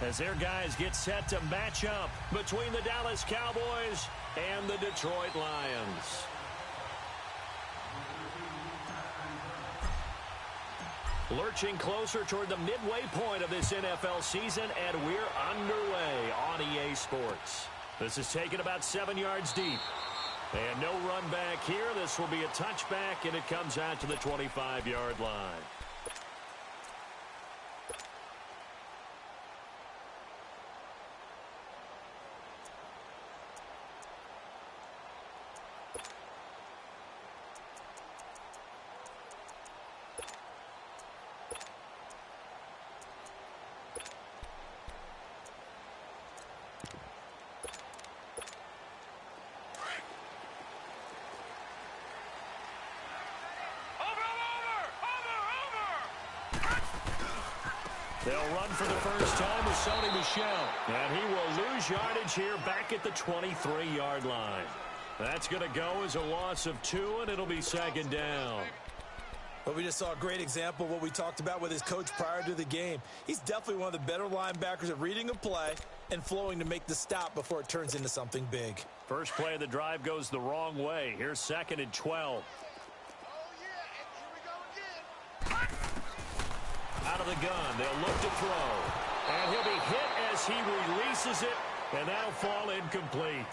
as their guys get set to match up between the Dallas Cowboys and the Detroit Lions. Lurching closer toward the midway point of this NFL season, and we're underway on EA Sports. This is taken about 7 yards deep. And no run back here. This will be a touchback, and it comes out to the 25-yard line. They'll run for the first time with Sony Michel. And he will lose yardage here back at the 23-yard line. That's going to go as a loss of 2, and it'll be second down. Well, we just saw a great example of what we talked about with his coach prior to the game. He's definitely one of the better linebackers at reading a play and flowing to make the stop before it turns into something big. First play of the drive goes the wrong way. Here's 2nd and 12. Out of the gun, they'll look to throw. And he'll be hit as he releases it, and that'll fall incomplete.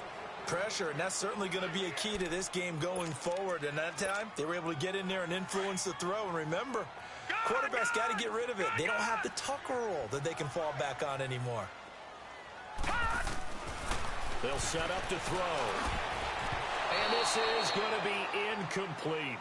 Pressure, and that's certainly going to be a key to this game going forward. And that time, they were able to get in there and influence the throw. And remember, quarterbacks got to get rid of it. They don't have the tuck roll that they can fall back on anymore. They'll set up to throw. And this is going to be incomplete.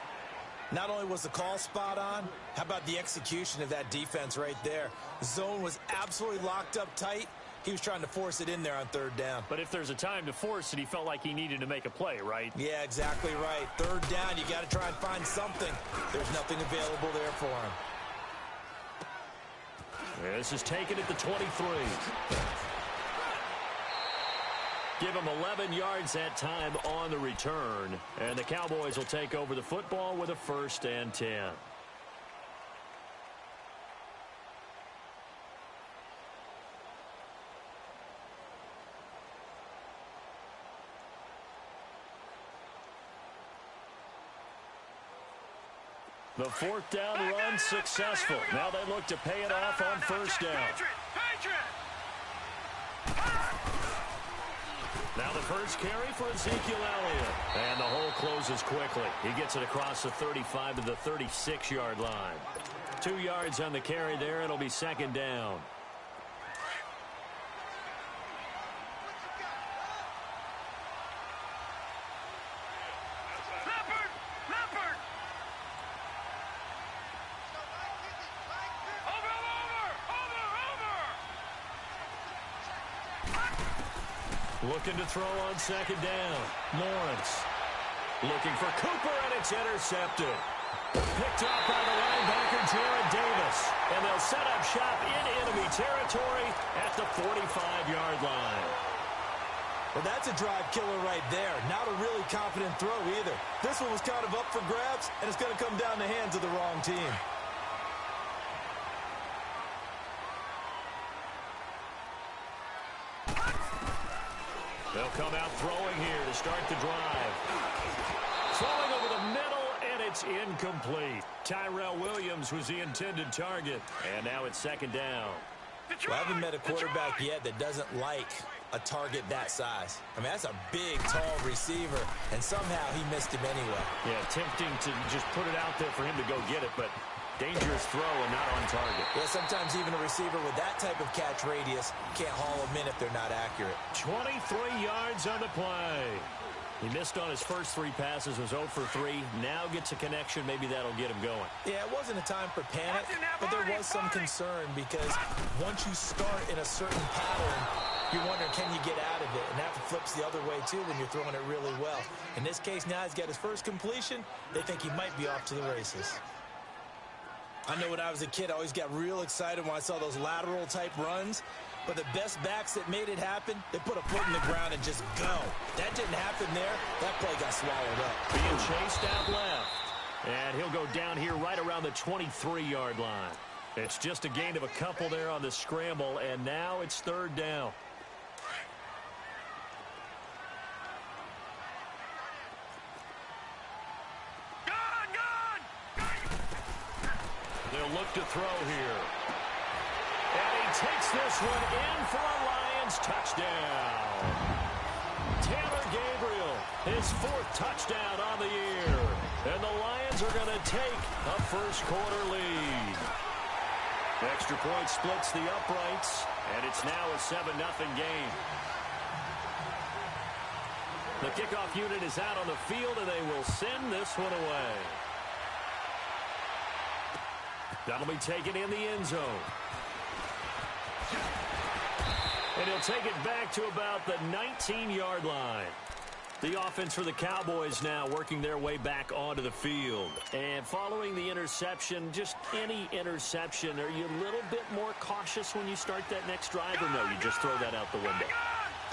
Not only was the call spot on, how about the execution of that defense right there? The zone was absolutely locked up tight. He was trying to force it in there on 3rd down. But if there's a time to force it, he felt like he needed to make a play, right? Yeah, exactly right. 3rd down, you got to try and find something. There's nothing available there for him. This is taken at the 23. Give him 11 yards that time on the return. And the Cowboys will take over the football with a 1st and 10. The 4th down run successful. Now they look to pay it off on 1st down. Now the first carry for Ezekiel Elliott. And the hole closes quickly. He gets it across the 35 to the 36-yard line. 2 yards on the carry there. It'll be 2nd down. Looking to throw on 2nd down. Lawrence looking for Cooper, and it's intercepted. Picked up by the linebacker, Jared Davis. And they'll set up shop in enemy territory at the 45-yard line. Well, that's a drive killer right there. Not a really confident throw either. This one was kind of up for grabs, and it's going to come down the hands of the wrong team. They'll come out throwing here to start the drive. Throwing over the middle, and it's incomplete. Tyrell Williams was the intended target, and now it's 2nd down. Well, I haven't met a quarterback yet that doesn't like a target that size. I mean, that's a big, tall receiver, and somehow he missed him anyway. Yeah, tempting to just put it out there for him to go get it, but dangerous throw and not on target. Yeah, sometimes even a receiver with that type of catch radius can't haul them in if they're not accurate. 23 yards on the play. He missed on his first 3 passes, was 0 for 3. Now gets a connection. Maybe that'll get him going. Yeah, it wasn't a time for panic, but there was some concern because once you start in a certain pattern, you're wondering, can you get out of it? And that flips the other way, too, when you're throwing it really well. In this case, now he's got his first completion. They think he might be off to the races. I know when I was a kid, I always got real excited when I saw those lateral-type runs. But the best backs that made it happen, they put a foot in the ground and just go. That didn't happen there. That play got swallowed up. Being chased out left. And he'll go down here right around the 23-yard line. It's just a gain of a couple there on the scramble, and now it's third down. They'll look to throw here. And he takes this one in for a Lions touchdown. Taylor Gabriel, his fourth touchdown on the year. And the Lions are going to take a first-quarter lead. Extra point splits the uprights, and it's now a 7-0 game. The kickoff unit is out on the field, and they will send this one away. That'll be taken in the end zone. And he'll take it back to about the 19-yard line. The offense for the Cowboys now working their way back onto the field. And following the interception, just any interception, are you a little bit more cautious when you start that next drive, or no, you just throw that out the window?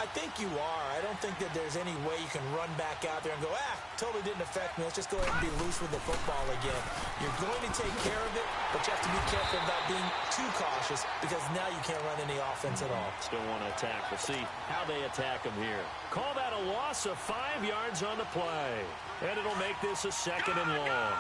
I think you are. I don't think that there's any way you can run back out there and go, totally didn't affect me. Let's just go ahead and be loose with the football again. You're going to take care of it, but you have to be careful about being too cautious because now you can't run any offense at all. Still want to attack. We'll see how they attack them here. Call that a loss of 5 yards on the play. And it'll make this a second and long.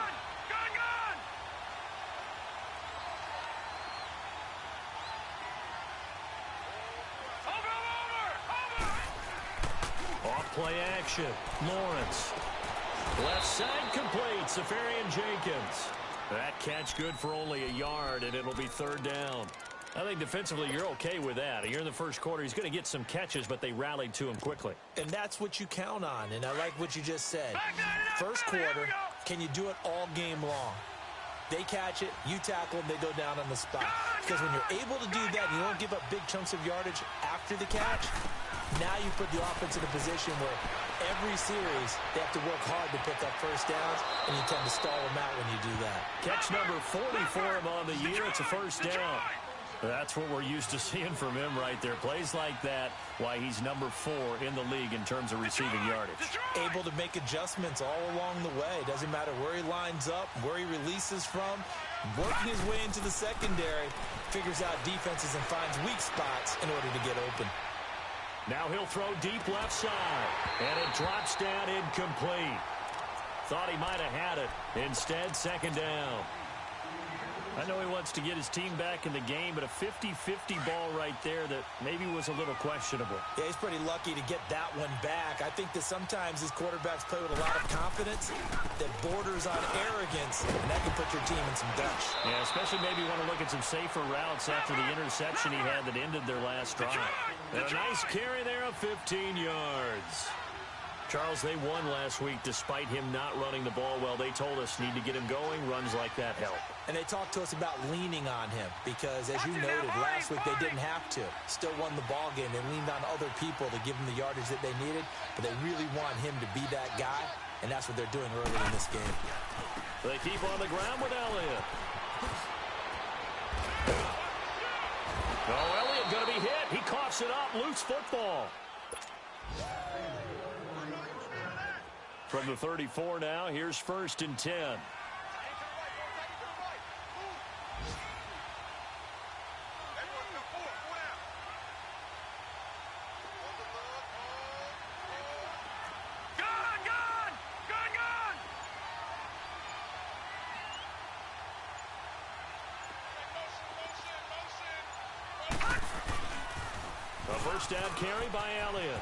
Play action. Lawrence. Left side complete. Safarian Jenkins. That catch good for only a yard, and it'll be third down. I think defensively you're okay with that. You're in the first quarter. He's going to get some catches, but they rallied to him quickly. And that's what you count on, and I like what you just said. First quarter, can you do it all game long? They catch it, you tackle them, they go down on the spot. Because when you're able to do that and you don't give up big chunks of yardage after the catch, now you put the offense in a position where every series they have to work hard to pick up first downs, and you tend to stall them out when you do that. Catch number 40 for him on the year. It's a first down. That's what we're used to seeing from him right there. Plays like that, why he's number 4 in the league in terms of receiving yardage. Able to make adjustments all along the way. Doesn't matter where he lines up, where he releases from. Working his way into the secondary, figures out defenses and finds weak spots in order to get open. Now he'll throw deep left side, and it drops down incomplete. Thought he might have had it. Instead, second down. I know he wants to get his team back in the game, but a 50-50 ball right there that maybe was a little questionable. Yeah, he's pretty lucky to get that one back. I think that sometimes his quarterbacks play with a lot of confidence that borders on arrogance, and that can put your team in some dutch. Yeah, especially maybe want to look at some safer routes after the interception he had that ended their last drive. And a nice carry there of 15 yards. Charles, they won last week despite him not running the ball well. They told us need to get him going. Runs like that help. And they talked to us about leaning on him because, as you noted, last week they didn't have to. Still won the ball game. They leaned on other people to give them the yardage that they needed, but they really want him to be that guy, and that's what they're doing early in this game. They keep on the ground with Elliott. Oh, Elliott going to be hit. He coughs it up. Loose football. From the 34 now, here's 1st and 10. A first down carry by Elliott.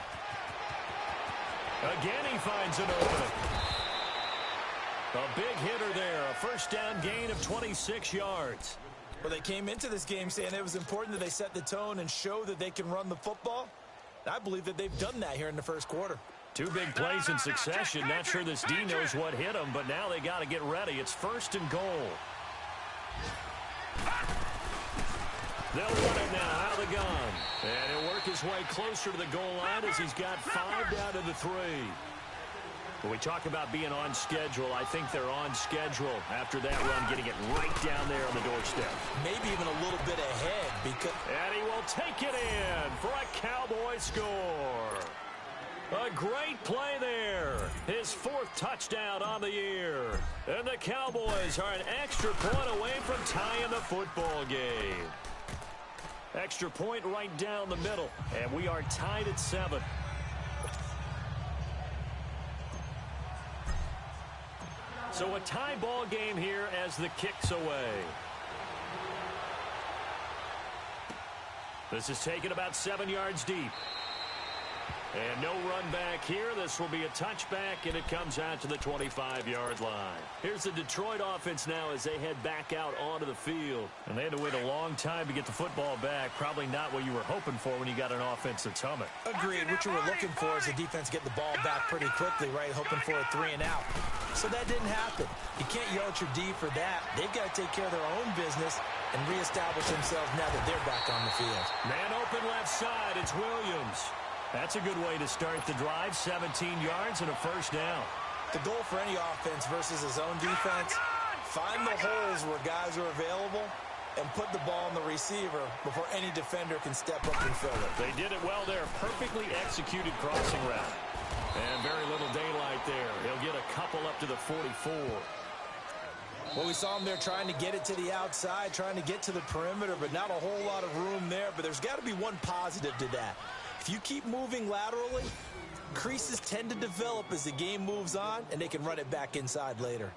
Again, he finds an opening. A big hitter there. A first down gain of 26 yards. Well, they came into this game saying it was important that they set the tone and show that they can run the football. I believe that they've done that here in the first quarter. 2 big plays in succession. Not sure this D knows what hit him, but now they got to get ready. It's 1st and goal. They'll run it now out of the gun. And he'll work his way closer to the goal line as he's got 5 down to the 3. When we talk about being on schedule, I think they're on schedule after that run, getting it right down there on the doorstep. Maybe even a little bit ahead. And he will take it in for a Cowboy score. A great play there. His 4th touchdown on the year. And the Cowboys are an extra point away from tying the football game. Extra point right down the middle. And we are tied at 7. So a tie ball game here as the kick's away. This is taken about 7 yards deep. And no run back here. This will be a touchback, and it comes out to the 25-yard line. Here's the Detroit offense now as they head back out onto the field. And they had to wait a long time to get the football back. Probably not what you were hoping for when you got an offense that's humming. Agreed. What you were looking for is the defense get the ball back pretty quickly, right? Hoping for a 3 and out. So that didn't happen. You can't yell at your D for that. They've got to take care of their own business and reestablish themselves now that they're back on the field. Man open left side. It's Williams. That's a good way to start the drive. 17 yards and a first down. The goal for any offense versus his own defense, find the holes where guys are available and put the ball on the receiver before any defender can step up and fill it. They did it well there. Perfectly executed crossing route. And very little daylight there. He'll get a couple up to the 44. Well, we saw him there trying to get it to the outside, trying to get to the perimeter, but not a whole lot of room there. But there's got to be one positive to that. If you keep moving laterally, creases tend to develop as the game moves on, and they can run it back inside later.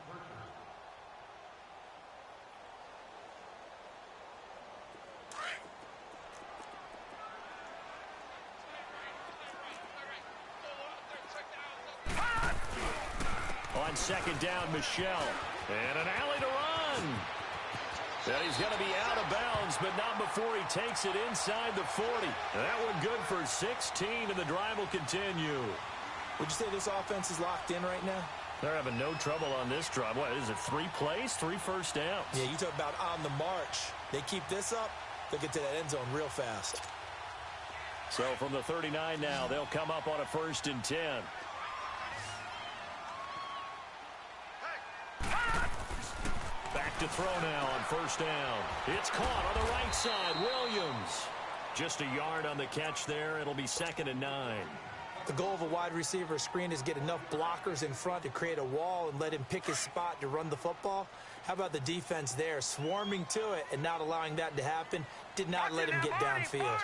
On second down, Michelle. And an alley to run. And he's going to be out of bounds, but not before he takes it inside the 40. That one good for 16, and the drive will continue. Would you say this offense is locked in right now? They're having no trouble on this drive. What is it, 3 plays, 3 first downs? Yeah, you talk about on the march. They keep this up, they'll get to that end zone real fast. So from the 39 now, they'll come up on a 1st and 10. Back to throw now on 1st down. It's caught on the right side. Williams. Just a yard on the catch there. It'll be 2nd and 9. The goal of a wide receiver screen is get enough blockers in front to create a wall and let him pick his spot to run the football. How about the defense there? Swarming to it and not allowing that to happen. Did not let him get downfield.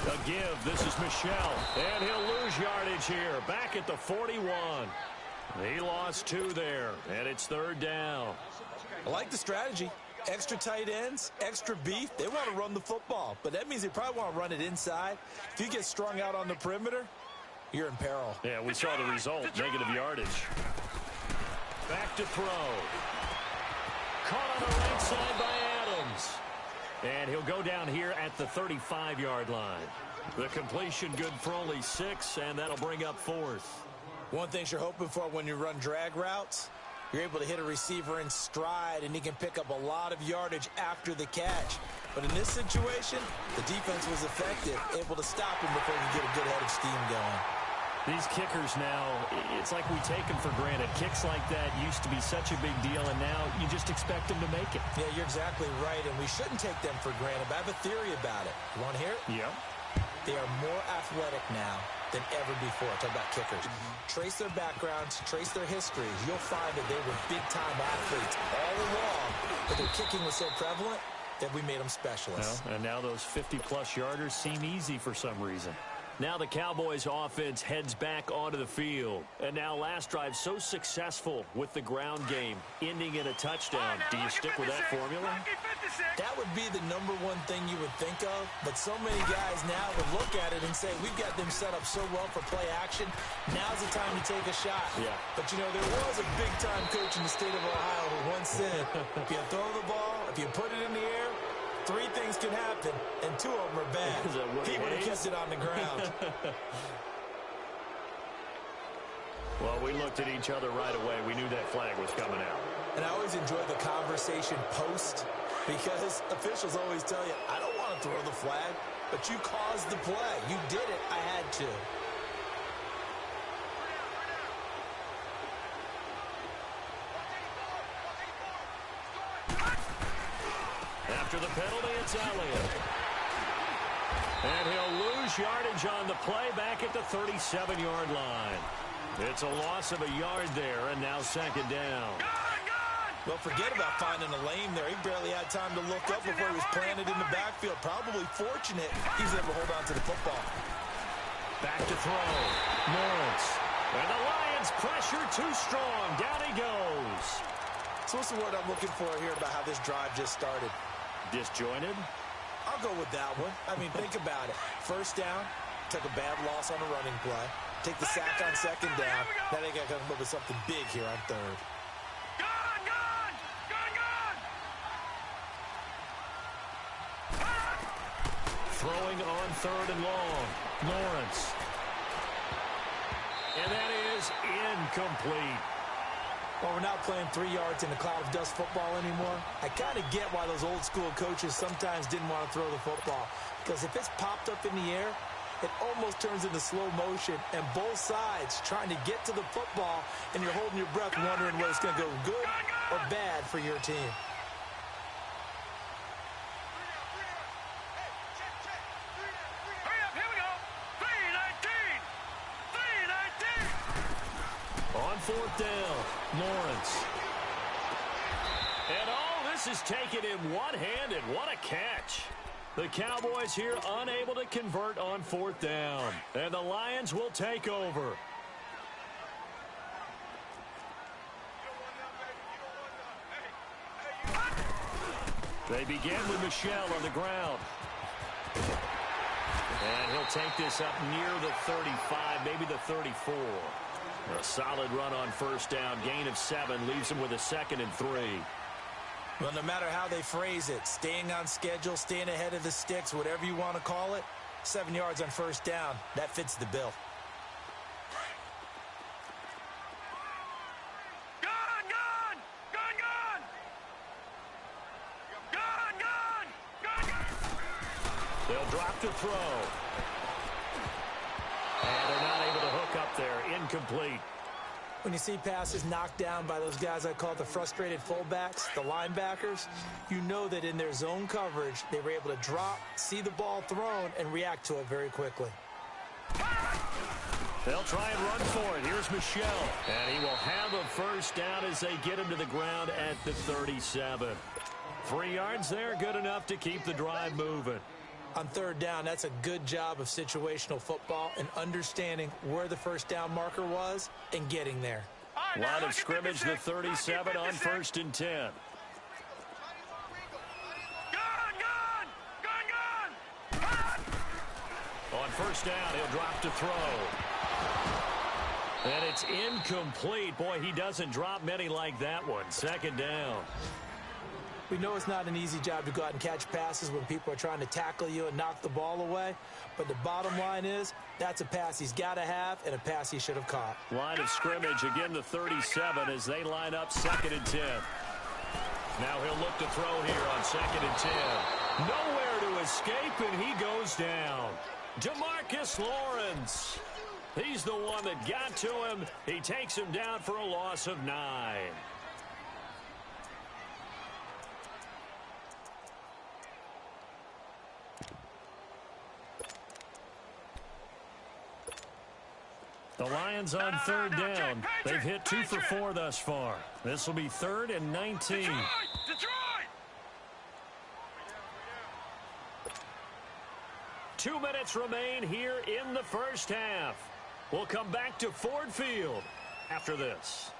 A give. This is Michelle. And he'll lose yardage here. Back at the 41. He lost 2 there. And it's 3rd down. I like the strategy. Extra tight ends, extra beef. They want to run the football. But that means they probably want to run it inside. If you get strung out on the perimeter, you're in peril. Yeah, we saw the result. Negative yardage. Back to throw. Caught on the right side by Adams. And he'll go down here at the 35-yard line. The completion good for only 6, and that'll bring up 4th. One thing you're hoping for when you run drag routes, you're able to hit a receiver in stride, and he can pick up a lot of yardage after the catch. But in this situation, the defense was effective, able to stop him before he could get a good head of steam going. These kickers now, it's like we take them for granted. Kicks like that used to be such a big deal, and now you just expect them to make it. Yeah, you're exactly right, and we shouldn't take them for granted. But I have a theory about it. You want to hear it? Yeah. They are more athletic now than ever before. Talk about kickers. Trace their backgrounds, trace their histories. You'll find that they were big-time athletes all along, but their kicking was so prevalent that we made them specialists. Well, and now those 50-plus yarders seem easy for some reason. Now the Cowboys offense heads back onto the field. And now last drive so successful with the ground game, ending in a touchdown. Do you stick with that formula? That would be the number one thing you would think of. But so many guys now would look at it and say, we've got them set up so well for play action. Now's the time to take a shot. Yeah. But, you know, there was a big-time coach in the state of Ohio who once said, if you throw the ball, if you put it in the air, 3 things can happen, and 2 of them are bad. He would have kept it on the ground. Well, we looked at each other right away. We knew that flag was coming out. And I always enjoy the conversation post, because officials always tell you, I don't want to throw the flag, but you caused the play. You did it. I had to. After the penalty, it's Elliott. And he'll lose yardage on the play back at the 37-yard line. It's a loss of a yard there, and now second down. Well, forget about finding a lane there. He barely had time to look up before he was planted in the backfield. Probably fortunate he was able to hold on to the football. Back to throw. Lawrence. And the Lions pressure too strong. Down he goes. So what's the word I'm looking for here about how this drive just started? Disjointed? I'll go with that one. I mean, think about it. First down, took a bad loss on a running play. Take the sack on second down. Now they got to come up with something big here on third. Throwing on third and long. Lawrence. And that is incomplete. Well, we're not playing 3 yards in a cloud of dust football anymore. I kind of get why those old school coaches sometimes didn't want to throw the football. Because if it's popped up in the air, it almost turns into slow motion. And both sides trying to get to the football, and you're holding your breath wondering whether it's going to go good or bad for your team. Fourth down, Lawrence. And all this is taken in one-handed. What a catch. The Cowboys here unable to convert on fourth down. And the Lions will take over. They begin with Michel on the ground. And he'll take this up near the 35, maybe the 34. A solid run on first down. Gain of 7 leaves him with a 2nd and 3. Well, no matter how they phrase it, staying on schedule, staying ahead of the sticks, whatever you want to call it, 7 yards on first down, that fits the bill. They'll drop to throw. And they're not able to hook up there. Incomplete. When you see passes knocked down by those guys I call the frustrated fullbacks, the linebackers, you know that in their zone coverage, they were able to drop, see the ball thrown, and react to it very quickly. They'll try and run for it. Here's Michel. And he will have a first down as they get him to the ground at the 37. 3 yards there, good enough to keep the drive moving. On third down, that's a good job of situational football and understanding where the first down marker was and getting there. Line of scrimmage, the 37 on 1st and 10. On first down, he'll drop to throw. And it's incomplete. Boy, he doesn't drop many like that one. 2nd down. We know it's not an easy job to go out and catch passes when people are trying to tackle you and knock the ball away. But the bottom line is, that's a pass he's got to have and a pass he should have caught. Line of scrimmage, again the 37 as they line up 2nd and 10. Now he'll look to throw here on 2nd and 10. Nowhere to escape, and he goes down. DeMarcus Lawrence. He's the one that got to him. He takes him down for a loss of 9. The Lions on 3rd down. They've hit 2 for 4 thus far. This will be 3rd and 19. Detroit! 2 minutes remain here in the first half. We'll come back to Ford Field after this.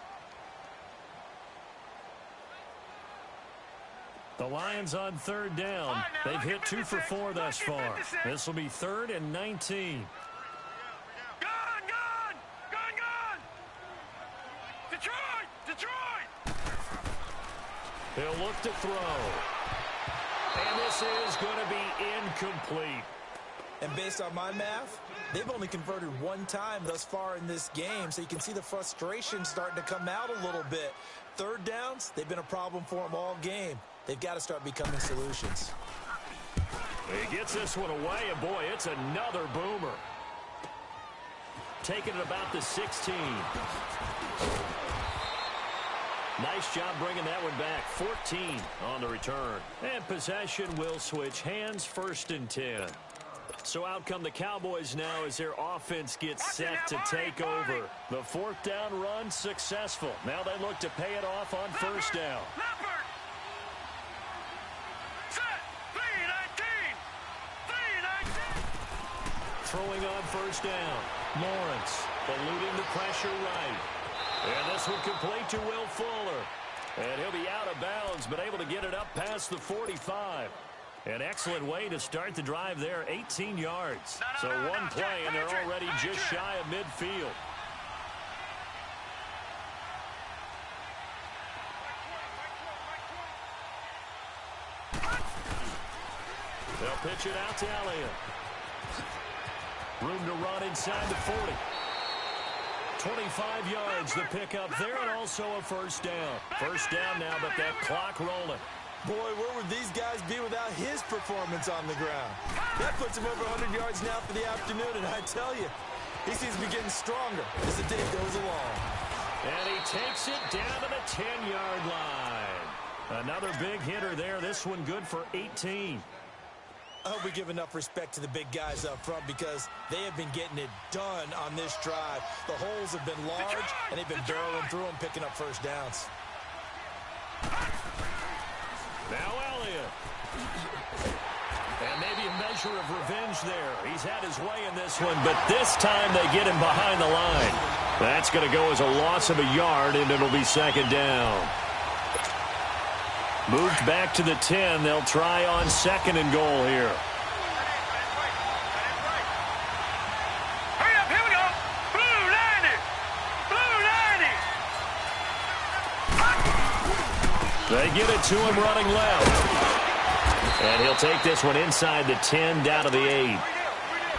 The Lions on 3rd down. They've hit 2 for 4 thus far. This will be 3rd and 19. He'll look to throw. And this is going to be incomplete. And based on my math, they've only converted 1 time thus far in this game, so you can see the frustration starting to come out a little bit. 3rd downs, they've been a problem for them all game. They've got to start becoming solutions. He gets this one away, and boy, it's another boomer. Taking it about the 16. Nice job bringing that one back. 14 on the return. And possession will switch hands, 1st and 10. So out come the Cowboys now as their offense gets set to take over. The 4th down run successful. Now they look to pay it off on 1st down. Throwing on 1st down. Lawrence eluding the pressure right. And this one complete to Will Fuller. And he'll be out of bounds, but able to get it up past the 45. An excellent way to start the drive there, 18 yards. So one play, and they're already just shy of midfield. They'll pitch it out to Elliott. Room to run inside the 40. 25 yards the pickup there, and also a 1st down. 1st down now, but that clock rolling. Boy, where would these guys be without his performance on the ground? That puts him over 100 yards now for the afternoon, and I tell you, he seems to be getting stronger as the day goes along. And he takes it down to the 10-yard line. Another big hitter there. This one good for 18. I hope we give enough respect to the big guys up front because they have been getting it done on this drive. The holes have been large, and they've been barreling through them, picking up 1st downs. Now Elliott. And maybe a measure of revenge there. He's had his way in this one, but this time they get him behind the line. That's going to go as a loss of a yard, and it'll be 2nd down. Moved back to the 10. They'll try on 2nd and goal here. Hurry up, here we go. Blue 90. Blue 90. They get it to him running left. And he'll take this one inside the 10 down to the 8.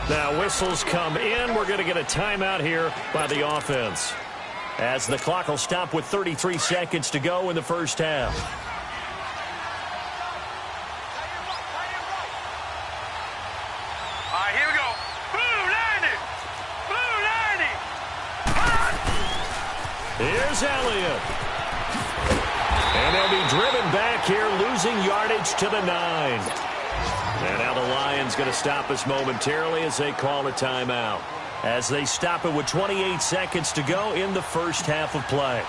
Now whistles come in. We're going to get a timeout here by the offense, as the clock will stop with 33 seconds to go in the 1st half. Here's Elliott. And they'll be driven back here, losing yardage to the 9. And now the Lions going to stop us momentarily as they call a timeout, as they stop it with 28 seconds to go in the 1st half of play.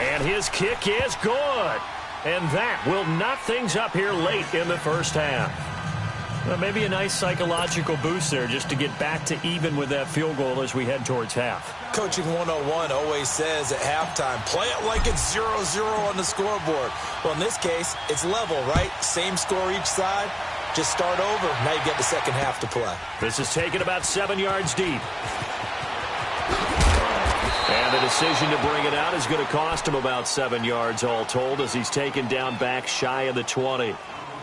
And his kick is good. And that will knock things up here late in the 1st half. Well, maybe a nice psychological boost there just to get back to even with that field goal as we head towards half. Coaching 101 always says at halftime, play it like it's 0-0 on the scoreboard. Well, in this case, it's level, right? Same score each side. Just start over. Now you get the 2nd half to play. This is taken about 7 yards deep. And the decision to bring it out is going to cost him about 7 yards all told, as he's taken down back shy of the 20.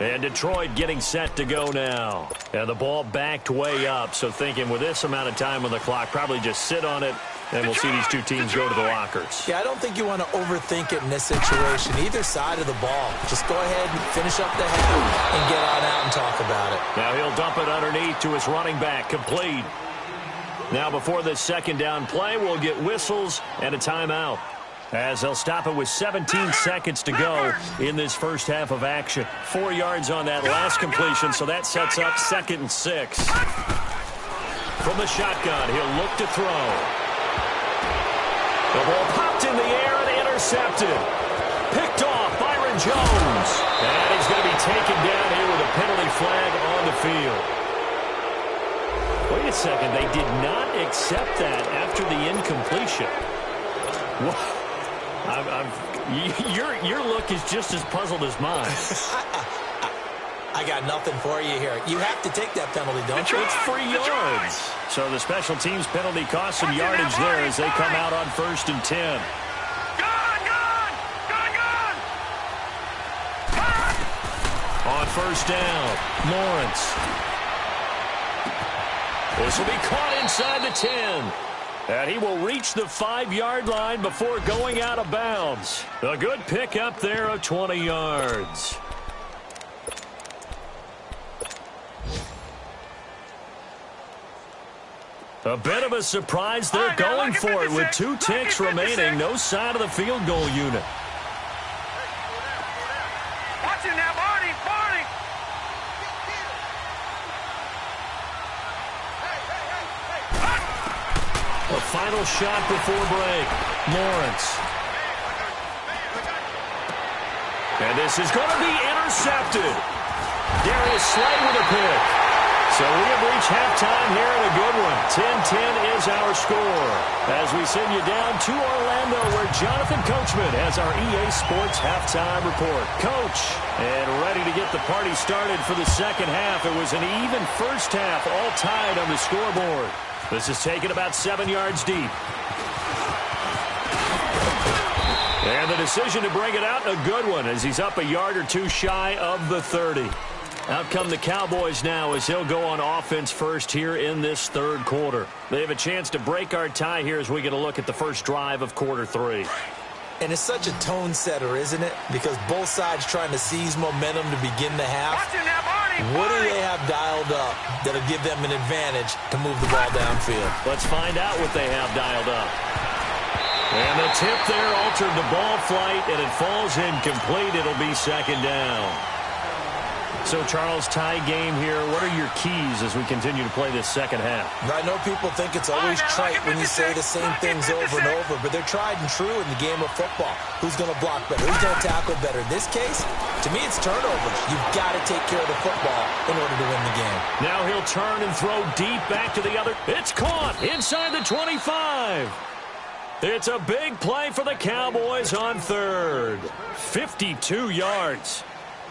And Detroit getting set to go now. And the ball backed way up, so thinking with this amount of time on the clock, probably just sit on it, and we'll see these two teams go to the lockers. Yeah, I don't think you want to overthink it in this situation. Either side of the ball. Just go ahead and finish up the half and get on out and talk about it. Now he'll dump it underneath to his running back, complete. Now before this 2nd down play, we'll get whistles and a timeout, as they'll stop it with 17 seconds to go in this 1st half of action. 4 yards on that last completion, so that sets up 2nd and 6. From the shotgun, he'll look to throw. The ball popped in the air and intercepted. Picked off Byron Jones. And he's going to be taken down here with a penalty flag on the field. Wait a second, they did not accept that after the incompletion. What? Your look is just as puzzled as mine. I got nothing for you here. You have to take that penalty, don't you? It's 3 yards. So the special teams penalty costs some yardage there as they come out on 1st and 10. On 1st down, Lawrence. This will be caught inside the 10. And he will reach the 5-yard line before going out of bounds. A good pick up there of 20 yards. A bit of a surprise. They're going for it with 2 ticks remaining. No sign of the field goal unit. Watch it now, Barney. Barney. A final shot before break. Lawrence. And this is going to be intercepted. Darius Slay with a pick. So we have reached halftime here in a good one. 10-10 is our score. As we send you down to Orlando, where Jonathan Coachman has our EA Sports halftime report. Coach, and ready to get the party started for the second half. It was an even first half, all tied on the scoreboard. This is taken about 7 yards deep. And the decision to bring it out, a good one, as he's up a yard or 2 shy of the 30. Out come the Cowboys now as he'll go on offense first here in this third quarter. They have a chance to break our tie here as we get a look at the first drive of quarter 3. And it's such a tone setter, isn't it? Because both sides trying to seize momentum to begin the half. What do they have dialed up that'll give them an advantage to move the ball downfield? Let's find out what they have dialed up. And the tip there altered the ball flight, and it falls incomplete. It'll be second down. So, Charles, tie game here. What are your keys as we continue to play this second half? I know people think it's always trite when you say the same things over and over, but they're tried and true in the game of football. Who's going to block better? Who's going to tackle better? In this case, to me, it's turnovers. You've got to take care of the football in order to win the game. Now he'll turn and throw deep back to the other. It's caught inside the 25. It's a big play for the Cowboys on third. 52 yards.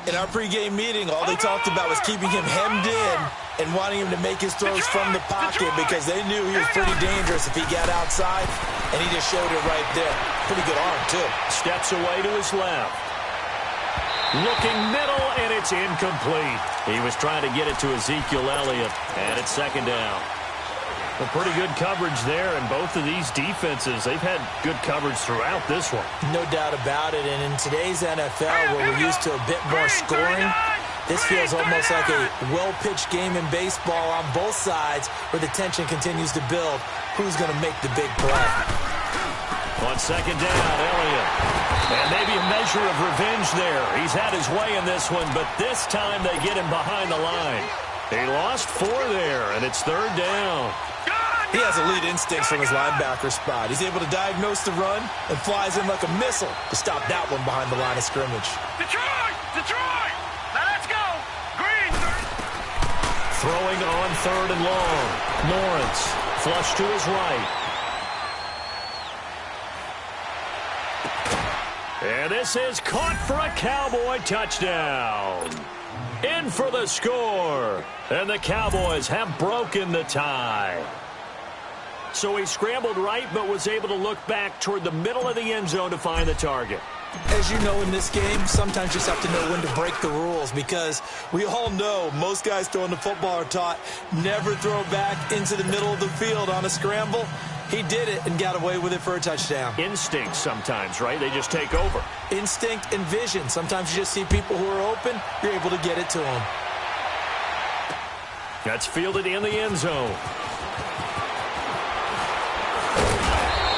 In our pregame meeting, all they talked about was keeping him hemmed in and wanting him to make his throws from the pocket because they knew he was pretty dangerous if he got outside, and he just showed it right there. Pretty good arm, too. Steps away to his left. Looking middle, and it's incomplete. He was trying to get it to Ezekiel Elliott, and it's second down. Well, pretty good coverage there, and both of these defenses, they've had good coverage throughout this one. No doubt about it, and in today's NFL, where we're used to a bit more scoring, this feels almost like a well-pitched game in baseball on both sides, where the tension continues to build. Who's going to make the big play? On second down, Elliott. And maybe a measure of revenge there. He's had his way in this one, but this time they get him behind the line. He lost 4 there, and it's third down. He has elite instincts from his linebacker spot. He's able to diagnose the run and flies in like a missile to stop that one behind the line of scrimmage. Detroit! Detroit! Now let's go! Green! Throwing on third and long. Lawrence, flush to his right. And this is caught for a Cowboy touchdown. In for the score. And the Cowboys have broken the tie. So he scrambled right, but was able to look back toward the middle of the end zone to find the target. As you know in this game, sometimes you just have to know when to break the rules because we all know most guys throwing the football are taught never throw back into the middle of the field on a scramble. He did it and got away with it for a touchdown. Instinct sometimes, right? They just take over. Instinct and vision. Sometimes you just see people who are open, you're able to get it to them. That's fielded in the end zone.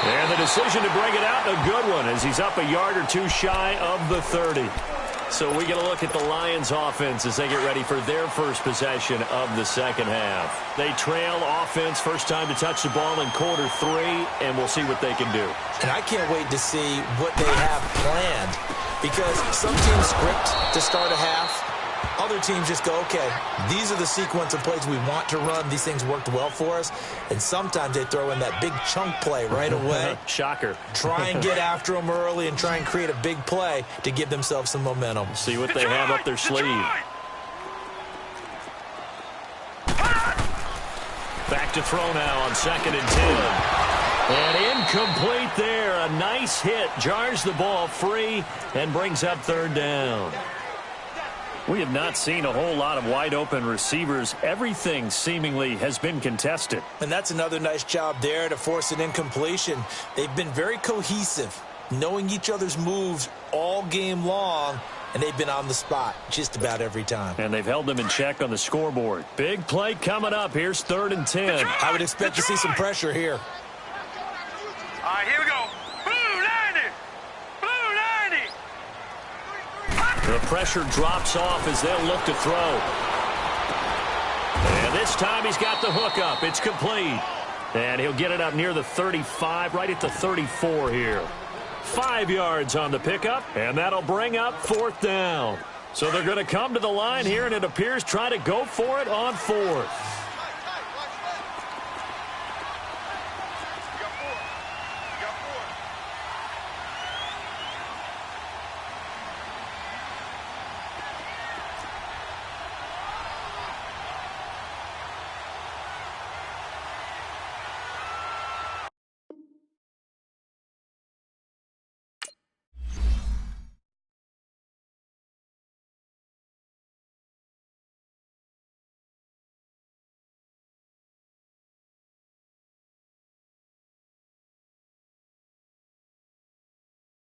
And the decision to bring it out, a good one, as he's up a yard or 2 shy of the 30. So we get a look at the Lions offense as they get ready for their first possession of the second half. They trail offense, first time to touch the ball in quarter 3, and we'll see what they can do. And I can't wait to see what they have planned because some teams script to start a half. Other teams just go, okay, these are the sequence of plays we want to run. These things worked well for us. And sometimes they throw in that big chunk play right away. Shocker. Try and get after them early and try and create a big play to give themselves some momentum. See what they have up their sleeve. Back to throw now on 2nd and 10. And incomplete there. A nice hit. Jars the ball free and brings up third down. We have not seen a whole lot of wide-open receivers. Everything seemingly has been contested. And that's another nice job there to force an incompletion. They've been very cohesive, knowing each other's moves all game long, and they've been on the spot just about every time. And they've held them in check on the scoreboard. Big play coming up. Here's 3rd and 10. I would expect to see some pressure here. All right, here we go. Blue 90. Blue 90. The pressure drops off as they'll look to throw. And this time he's got the hook up. It's complete. And he'll get it up near the 35, right at the 34 here. 5 yards on the pickup, and that'll bring up 4th down. So they're going to come to the line here, and it appears try to go for it on 4th.